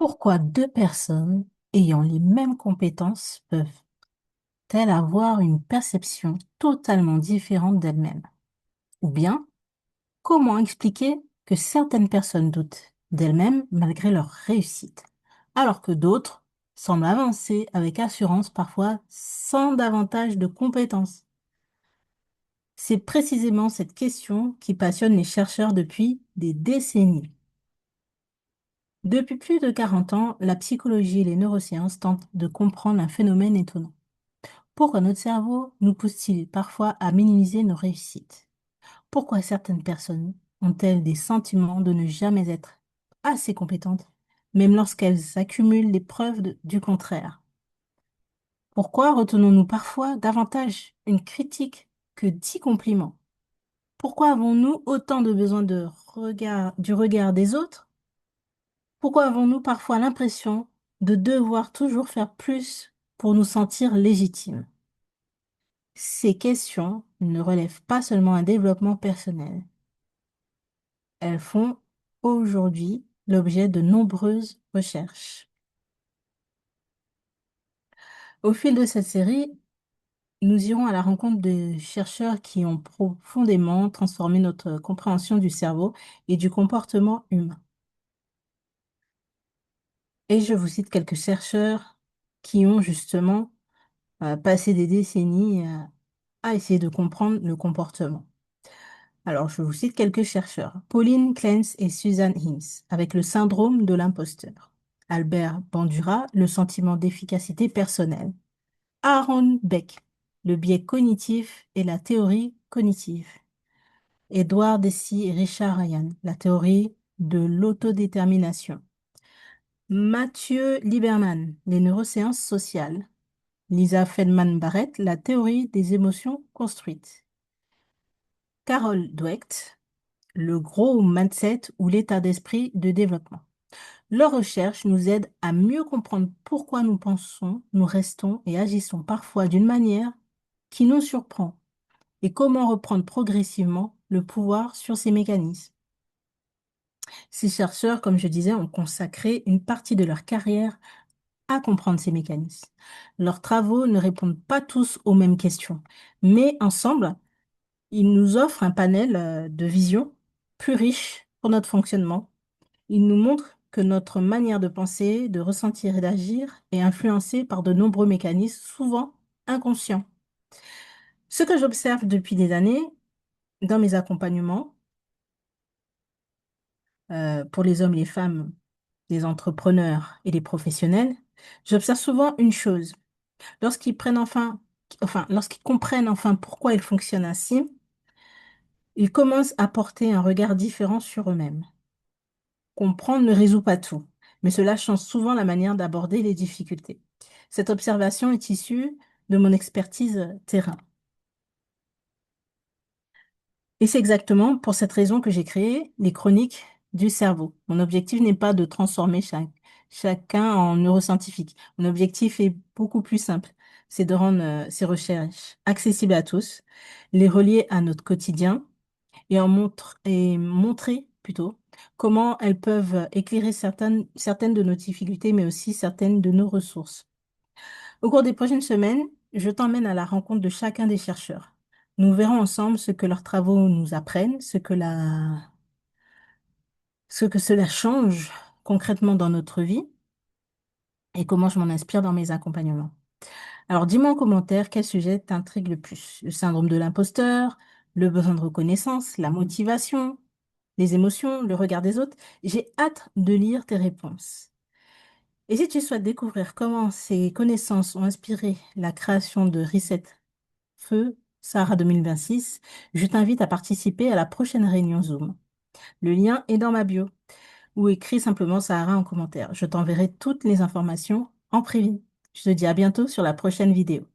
Pourquoi deux personnes ayant les mêmes compétences peuvent-elles avoir une perception totalement différente d'elles-mêmes? Ou bien, comment expliquer que certaines personnes doutent d'elles-mêmes malgré leur réussite, alors que d'autres semblent avancer avec assurance, parfois sans davantage de compétences? C'est précisément cette question qui passionne les chercheurs depuis des décennies. Depuis plus de 40 ans, la psychologie et les neurosciences tentent de comprendre un phénomène étonnant. Pourquoi notre cerveau nous pousse-t-il parfois à minimiser nos réussites? Pourquoi certaines personnes ont-elles des sentiments de ne jamais être assez compétentes, même lorsqu'elles accumulent les preuves du contraire? Pourquoi retenons-nous parfois davantage une critique que 10 compliments? Pourquoi avons-nous autant de besoin du regard des autres? Pourquoi avons-nous parfois l'impression de devoir toujours faire plus pour nous sentir légitimes? Ces questions ne relèvent pas seulement un développement personnel. Elles font aujourd'hui l'objet de nombreuses recherches. Au fil de cette série, nous irons à la rencontre de chercheurs qui ont profondément transformé notre compréhension du cerveau et du comportement humain. Et je vous cite quelques chercheurs qui ont justement passé des décennies à essayer de comprendre le comportement. Alors, je vous cite quelques chercheurs. Pauline Clance et Susan Hinz, avec le syndrome de l'imposteur. Albert Bandura, le sentiment d'efficacité personnelle. Aaron Beck, le biais cognitif et la théorie cognitive. Édouard Deci et Richard Ryan, la théorie de l'autodétermination. Mathieu Lieberman, les neurosciences sociales. Lisa Feldman-Barrett, la théorie des émotions construites. Carol Dweck, le gros mindset ou l'état d'esprit de développement. Leurs recherches nous aident à mieux comprendre pourquoi nous pensons, nous restons et agissons parfois d'une manière qui nous surprend et comment reprendre progressivement le pouvoir sur ces mécanismes. Ces chercheurs, comme je disais, ont consacré une partie de leur carrière à comprendre ces mécanismes. Leurs travaux ne répondent pas tous aux mêmes questions, mais ensemble, ils nous offrent un panel de visions plus riche pour notre fonctionnement. Ils nous montrent que notre manière de penser, de ressentir et d'agir est influencée par de nombreux mécanismes, souvent inconscients. Ce que j'observe depuis des années dans mes accompagnements, pour les hommes et les femmes, les entrepreneurs et les professionnels, j'observe souvent une chose. Lorsqu'ils prennent lorsqu'ils comprennent enfin pourquoi ils fonctionnent ainsi, ils commencent à porter un regard différent sur eux-mêmes. Comprendre ne résout pas tout, mais cela change souvent la manière d'aborder les difficultés. Cette observation est issue de mon expertise terrain. Et c'est exactement pour cette raison que j'ai créé les chroniques du cerveau. Mon objectif n'est pas de transformer chacun en neuroscientifique. Mon objectif est beaucoup plus simple. C'est de rendre ces recherches accessibles à tous, les relier à notre quotidien et montrer plutôt comment elles peuvent éclairer certaines de nos difficultés, mais aussi certaines de nos ressources. Au cours des prochaines semaines, je t'emmène à la rencontre de chacun des chercheurs. Nous verrons ensemble ce que leurs travaux nous apprennent, ce que cela change concrètement dans notre vie et comment je m'en inspire dans mes accompagnements. Alors, dis-moi en commentaire quel sujet t'intrigue le plus. Le syndrome de l'imposteur, le besoin de reconnaissance, la motivation, les émotions, le regard des autres. J'ai hâte de lire tes réponses. Et si tu souhaites découvrir comment ces connaissances ont inspiré la création de Reset Feu Sahara 2026, je t'invite à participer à la prochaine réunion Zoom. Le lien est dans ma bio ou écris simplement Sahara en commentaire. Je t'enverrai toutes les informations en privé. Je te dis à bientôt sur la prochaine vidéo.